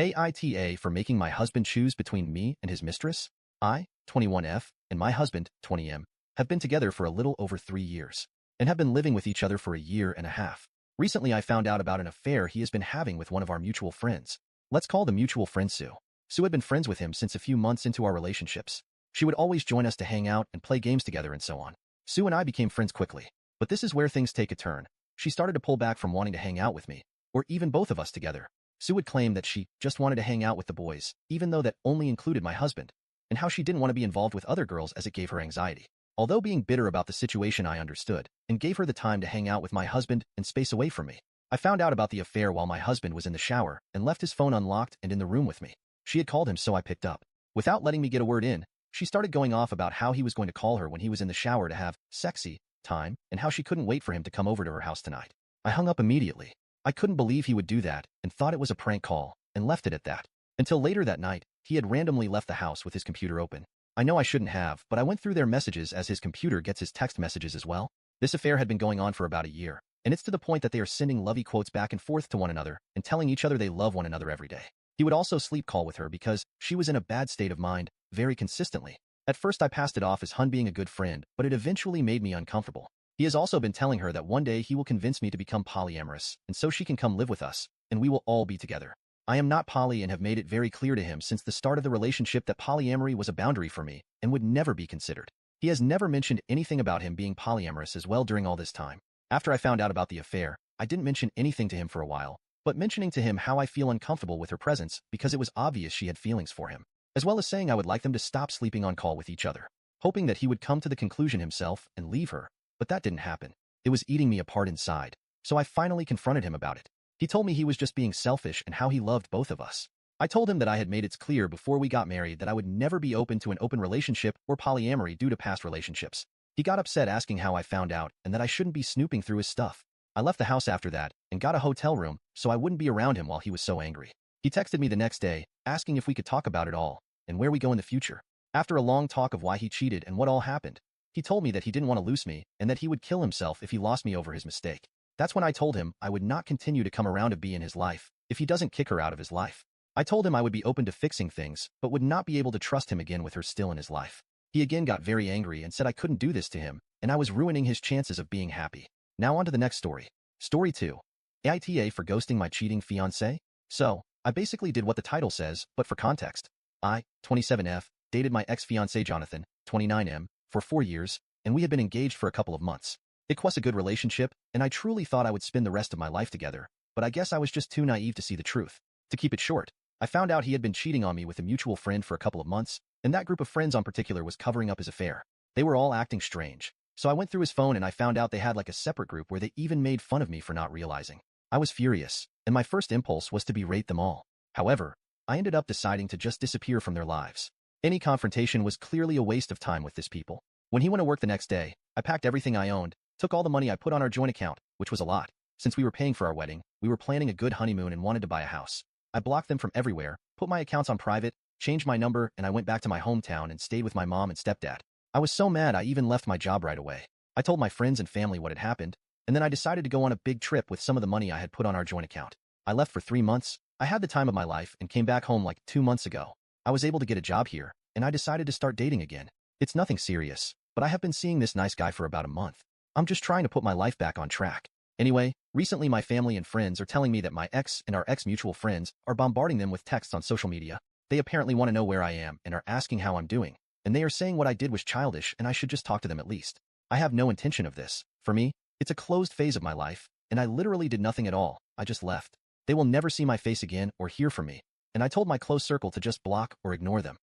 AITAH for making my husband choose between me and his mistress. I, 21F, and my husband, 20M, have been together for a little over 3 years and have been living with each other for a year and a half. Recently, I found out about an affair he has been having with one of our mutual friends. Let's call the mutual friend Sue. Sue had been friends with him since a few months into our relationships. She would always join us to hang out and play games together and so on. Sue and I became friends quickly, but this is where things take a turn. She started to pull back from wanting to hang out with me, or even both of us together. Sue would claim that she just wanted to hang out with the boys, even though that only included my husband, and how she didn't want to be involved with other girls as it gave her anxiety. Although being bitter about the situation, I understood and gave her the time to hang out with my husband and space away from me. I found out about the affair while my husband was in the shower and left his phone unlocked and in the room with me. She had called him, so I picked up. Without letting me get a word in, she started going off about how he was going to call her when he was in the shower to have sexy time and how she couldn't wait for him to come over to her house tonight. I hung up immediately. I couldn't believe he would do that and thought it was a prank call and left it at that. Until later that night, he had randomly left the house with his computer open. I know I shouldn't have, but I went through their messages as his computer gets his text messages as well. This affair had been going on for about a year, and it's to the point that they are sending lovey quotes back and forth to one another and telling each other they love one another every day. He would also sleep call with her because she was in a bad state of mind very consistently. At first I passed it off as Hun being a good friend, but it eventually made me uncomfortable. He has also been telling her that one day he will convince me to become polyamorous, and so she can come live with us, and we will all be together. I am not poly and have made it very clear to him since the start of the relationship that polyamory was a boundary for me and would never be considered. He has never mentioned anything about him being polyamorous as well during all this time. After I found out about the affair, I didn't mention anything to him for a while, but mentioning to him how I feel uncomfortable with her presence because it was obvious she had feelings for him, as well as saying I would like them to stop sleeping on call with each other, hoping that he would come to the conclusion himself and leave her. But that didn't happen. It was eating me apart inside, so I finally confronted him about it. He told me he was just being selfish and how he loved both of us. I told him that I had made it clear before we got married that I would never be open to an open relationship or polyamory due to past relationships. He got upset asking how I found out and that I shouldn't be snooping through his stuff. I left the house after that and got a hotel room so I wouldn't be around him while he was so angry. He texted me the next day, asking if we could talk about it all and where we go in the future. After a long talk of why he cheated and what all happened, he told me that he didn't want to lose me and that he would kill himself if he lost me over his mistake. That's when I told him I would not continue to come around to be in his life if he doesn't kick her out of his life. I told him I would be open to fixing things, but would not be able to trust him again with her still in his life. He again got very angry and said I couldn't do this to him, and I was ruining his chances of being happy. Now on to the next story. Story 2. AITAH for ghosting my cheating fiancé? So, I basically did what the title says, but for context. I, 27F, dated my ex-fiancé Jonathan, 29M, for 4 years, and we had been engaged for a couple of months. It was a good relationship, and I truly thought I would spend the rest of my life together, but I guess I was just too naive to see the truth. To keep it short, I found out he had been cheating on me with a mutual friend for a couple of months, and that group of friends in particular was covering up his affair. They were all acting strange. So I went through his phone and I found out they had like a separate group where they even made fun of me for not realizing. I was furious, and my first impulse was to berate them all. However, I ended up deciding to just disappear from their lives. Any confrontation was clearly a waste of time with this people. When he went to work the next day, I packed everything I owned, took all the money I put on our joint account, which was a lot. Since we were paying for our wedding, we were planning a good honeymoon and wanted to buy a house. I blocked them from everywhere, put my accounts on private, changed my number, and I went back to my hometown and stayed with my mom and stepdad. I was so mad I even left my job right away. I told my friends and family what had happened, and then I decided to go on a big trip with some of the money I had put on our joint account. I left for 3 months. I had the time of my life and came back home like 2 months ago. I was able to get a job here, and I decided to start dating again. It's nothing serious, but I have been seeing this nice guy for about a month. I'm just trying to put my life back on track. Anyway, recently my family and friends are telling me that my ex and our ex-mutual friends are bombarding them with texts on social media. They apparently want to know where I am and are asking how I'm doing, and they are saying what I did was childish and I should just talk to them at least. I have no intention of this. For me, it's a closed phase of my life, and I literally did nothing at all. I just left. They will never see my face again or hear from me, and I told my close circle to just block or ignore them.